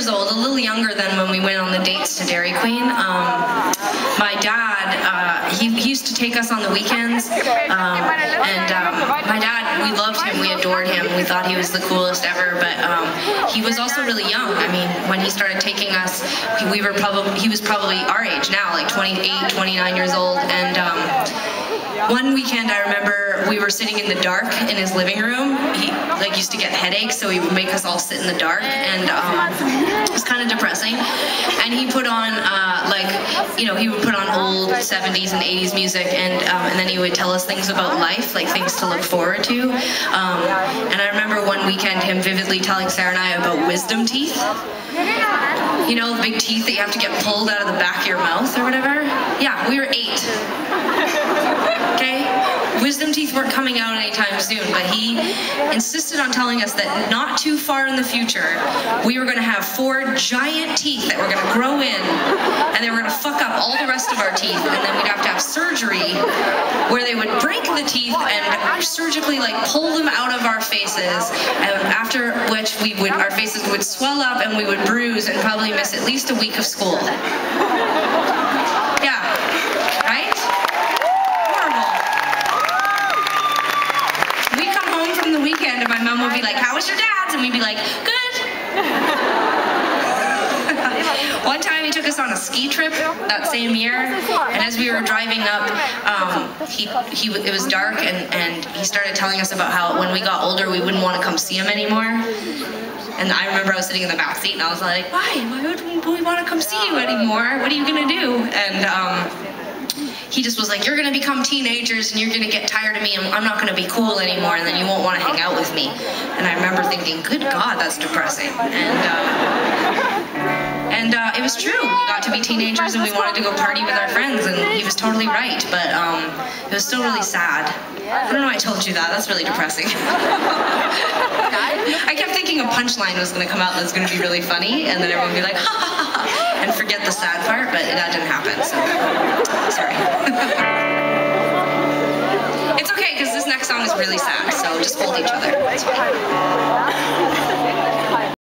years old, a little younger than when we went on the dates to Dairy Queen. My dad, he used to take us on the weekends, my dad, we loved him, we adored him, we thought he was the coolest ever, but he was also really young. I mean, when he started taking us, he was probably our age now, like 28, 29 years old, and one weekend I remember we were sitting in the dark in his living room. He used to get headaches, so he would make us all sit in the dark, and it was kind of depressing. And he put on he would put on old 70s and 80s music, and then he would tell us things about life, like things to look forward to. And I remember one weekend him vividly telling Sarah and I about wisdom teeth. You know, the big teeth that you have to get pulled out of the back of your mouth or whatever? Yeah, we were 8. Okay? Wisdom teeth weren't coming out anytime soon, but he insisted on telling us that not too far in the future, we were going to have 4 giant teeth that were going to grow in, and they were going to fuck up all the rest of our teeth, and then we'd have to have surgery where they would break the teeth and surgically pull them out of our faces, and after which our faces would swell up and we would bruise and probably miss at least a week of school. Yeah, right? Horrible. We'd come home from the weekend and my mom would be like, "How was your dad's?" And we'd be like, "Good." One time he took us on a ski trip that same year, and as we were driving up, it was dark, and he started telling us about how when we got older we wouldn't want to come see him anymore. And I remember I was sitting in the back seat and I was like, why would we want to come see you anymore? What are you gonna do? And he just was like, you're gonna become teenagers and you're gonna get tired of me and I'm not gonna be cool anymore, and then you won't want to hang out with me. And I remember thinking, good God, that's depressing. And it was true. We got to be teenagers and we wanted to go party with our friends, and he was totally right, but it was still really sad. I don't know why I told you that. That's really depressing. I kept thinking a punchline was going to come out that was going to be really funny, and then everyone would be like, ha ha ha, and forget the sad part, but that didn't happen, so sorry. It's okay, because this next song is really sad, so just hold each other. It's fine.